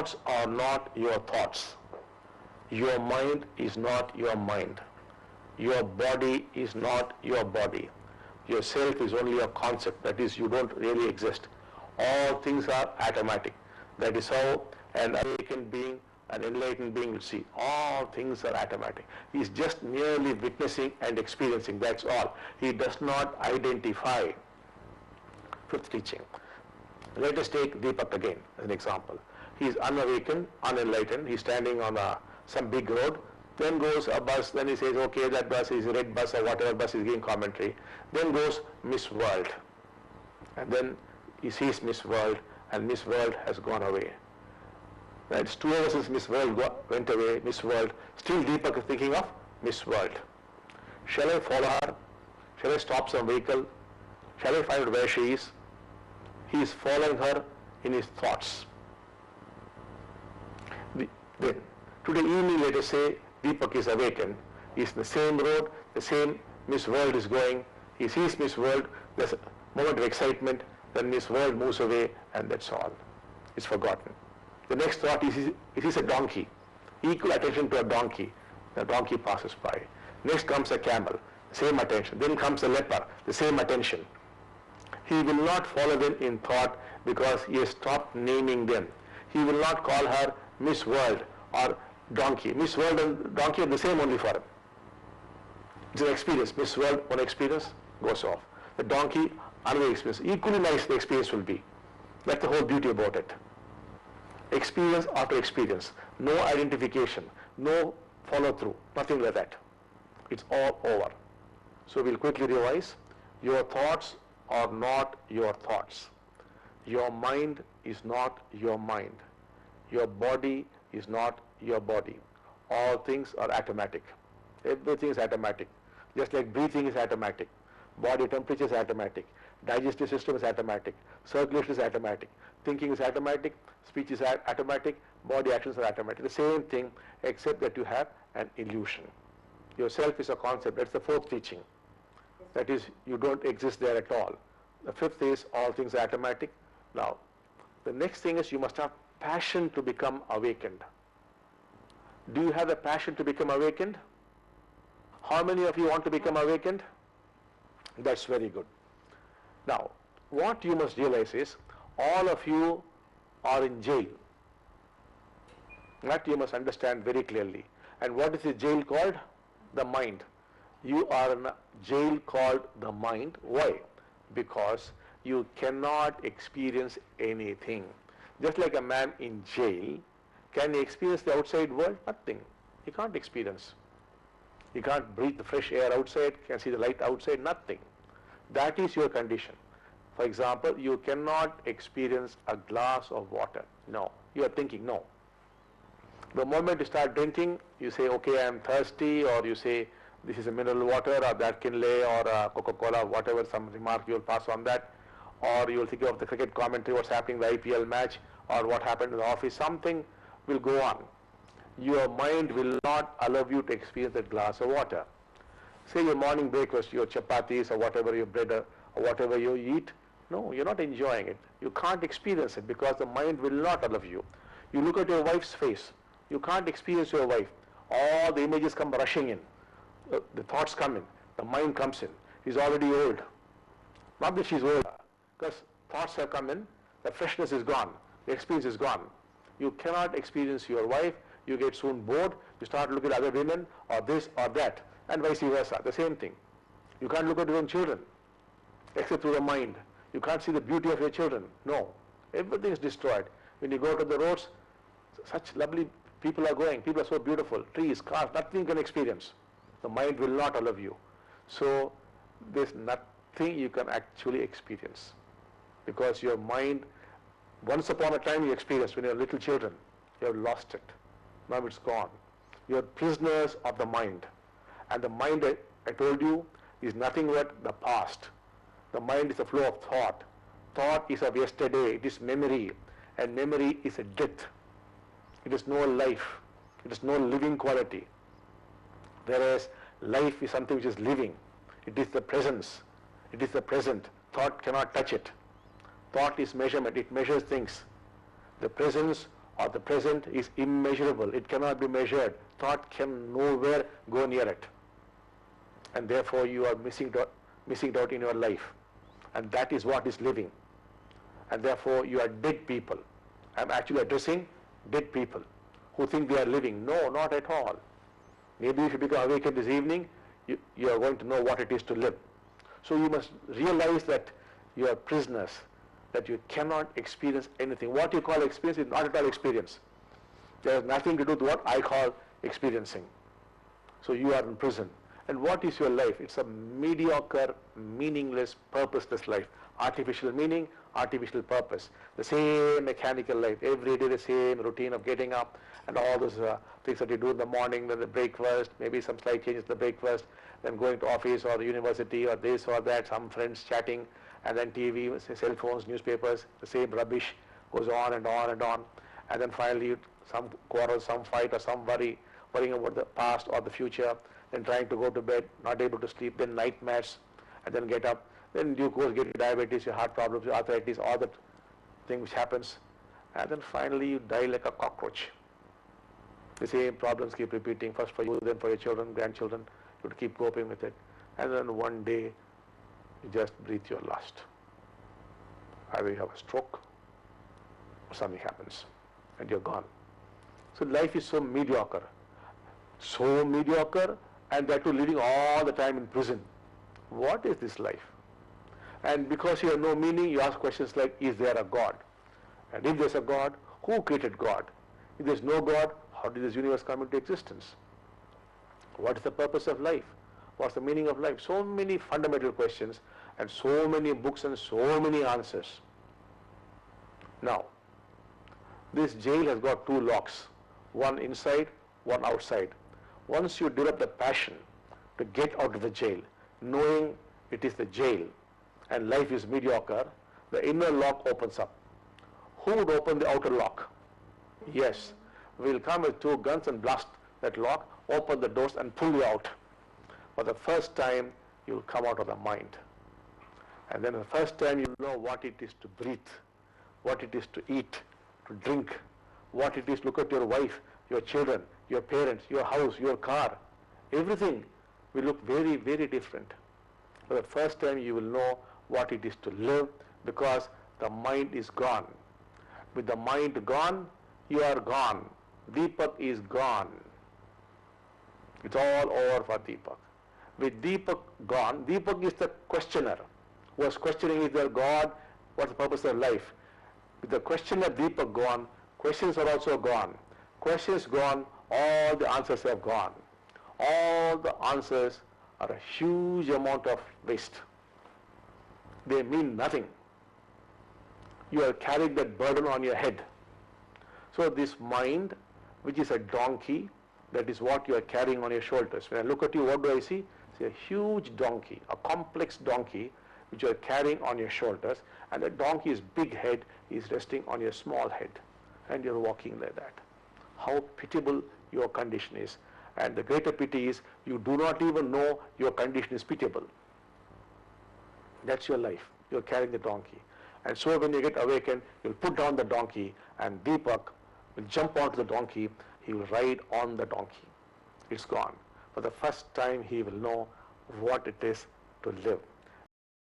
thoughts are not your thoughts. Your mind is not your mind. Your body is not your body. Yourself is only a concept, that is, you don't really exist. All things are automatic. That is how an awakened being, an enlightened being will see. All things are automatic. He is just merely witnessing and experiencing, that's all. He does not identify. Fifth teaching. Let us take Deepak again as an example. He is unawakened, unenlightened. He is standing on some big road. Then goes a bus. Then he says, okay, that bus is a red bus or whatever bus is giving commentary. Then goes Miss World. And then he sees Miss World, and Miss World has gone away. Now it's 2 hours since Miss World went away, Miss World. Still Deepak is thinking of Miss World. Shall I follow her? Shall I stop some vehicle? Shall I find out where she is? He is following her in his thoughts. Then, today evening, let us say, Deepak is awakened. He is in the same road, the same Miss World is going. He sees Miss World, there's a moment of excitement, then Miss World moves away, and that's all. It's forgotten. The next thought is, he sees a donkey. Equal attention to a donkey. The donkey passes by. Next comes a camel, same attention. Then comes a leper, the same attention. He will not follow them in thought because he has stopped naming them. He will not call her Miss World or donkey. Miss World and donkey are the same only for him. It's an experience. Miss World, one experience, goes off. The donkey, another experience. Equally nice the experience will be. That's the whole beauty about it. Experience after experience. No identification. No follow through. Nothing like that. It's all over. So we'll quickly revise. Your thoughts are not your thoughts. Your mind is not your mind. Your body is not your body. All things are automatic. Everything is automatic. Just like breathing is automatic. Body temperature is automatic. Digestive system is automatic. Circulation is automatic. Thinking is automatic. Speech is automatic. Body actions are automatic. The same thing, except that you have an illusion. Yourself is a concept. That's the fourth teaching. That is, you don't exist there at all. The fifth is, all things are automatic. Now, the next thing is, you must have passion to become awakened. Do you have the passion to become awakened? How many of you want to become awakened? That's very good. Now, what you must realize is, all of you are in jail. That you must understand very clearly. And what is the jail called? The mind. You are in a jail called the mind. Why? Because you cannot experience anything. Just like a man in jail, can he experience the outside world? Nothing. He can't experience. He can't breathe the fresh air outside, can see the light outside, nothing. That is your condition. For example, you cannot experience a glass of water. No. You are thinking, no. The moment you start drinking, you say, okay, I am thirsty, or you say, this is a mineral water, or that Kinley, or Coca-Cola, whatever, some remark you will pass on that. Or you will think of the cricket commentary, what's happening, the IPL match, or what happened in the office, something will go on. Your mind will not allow you to experience that glass of water. Say your morning breakfast, your chapatis or whatever, your bread or whatever you eat, no, you're not enjoying it. You can't experience it because the mind will not allow you. You look at your wife's face, you can't experience your wife. All the images come rushing in. The thoughts come in, the mind comes in. She's already old. Not that she's old, because thoughts have come in, the freshness is gone, the experience is gone. You cannot experience your wife, you get soon bored, you start looking at other women or this or that, and vice versa, the same thing. You can't look at your own children, except through the mind. You can't see the beauty of your children, no. Everything is destroyed. When you go to the roads, such lovely people are going, people are so beautiful, trees, cars, nothing you can experience. The mind will not allow you. So, there's nothing you can actually experience. Because your mind, once upon a time you experienced when you were little children, you have lost it. Now it's gone. You are prisoners of the mind. And the mind, I told you, is nothing but the past. The mind is a flow of thought. Thought is of yesterday, it is memory. And memory is a death. It is no life. It is no living quality. Whereas life is something which is living. It is the presence. It is the present. Thought cannot touch it. Thought is measurement. It measures things. The presence or the present is immeasurable. It cannot be measured. Thought can nowhere go near it. And therefore you are missing out in your life. And that is what is living. And therefore you are dead people. I'm actually addressing dead people who think they are living. No, not at all. Maybe if you become awakened this evening, you are going to know what it is to live. So you must realize that you are prisoners, that you cannot experience anything. What you call experience is not at all experience. There has nothing to do with what I call experiencing. So you are in prison. And what is your life? It's a mediocre, meaningless, purposeless life. Artificial meaning, artificial purpose. The same mechanical life. Every day the same routine of getting up and all those things that you do in the morning, then the breakfast, maybe some slight changes to the breakfast, then going to office or university or this or that, some friends chatting, and then TV, cell phones, newspapers, the same rubbish goes on and on and on. And then finally some quarrel, some fight or some worrying about the past or the future, then trying to go to bed, not able to sleep, then nightmares, and then get up. Then you go get diabetes, your heart problems, your arthritis, all that thing which happens. And then finally you die like a cockroach. The same problems keep repeating, first for you, then for your children, grandchildren. You have to keep coping with it. And then one day you just breathe your last. Either you have a stroke or something happens and you're gone. So life is so mediocre, and that too living all the time in prison. What is this life? And because you have no meaning, you ask questions like, is there a God? And if there's a God, who created God? If there's no God, how did this universe come into existence? What is the purpose of life? What's the meaning of life? So many fundamental questions and so many books and so many answers. Now, this jail has got two locks, one inside, one outside. Once you develop the passion to get out of the jail, knowing it is the jail and life is mediocre, the inner lock opens up. Who would open the outer lock? Yes, we'll come with two guns and blast that lock, open the doors and pull you out. For the first time, you'll come out of the mind. And then the first time you'll know what it is to breathe, what it is to eat, to drink, what it is to look at your wife, your children, your parents, your house, your car. Everything will look very, very different. For the first time you will know what it is to live, because the mind is gone. With the mind gone, you are gone. Deepak is gone. It's all over for Deepak. With Deepak gone, Deepak is the questioner who was questioning, is there God? What's the purpose of life? With the questioner Deepak gone, questions are also gone. Questions gone, all the answers have gone. All the answers are a huge amount of waste. They mean nothing. You are carrying that burden on your head. So this mind, which is a donkey, that is what you are carrying on your shoulders. When I look at you, what do I see? See a huge donkey, a complex donkey, which you are carrying on your shoulders, and the donkey's big head is resting on your small head, and you're walking like that. How pitiable your condition is. And the greater pity is, you do not even know your condition is pitiable. That's your life. You're carrying the donkey. And so when you get awakened, you'll put down the donkey, and Deepak will jump onto the donkey. He will ride on the donkey. It's gone. For the first time, he will know what it is to live.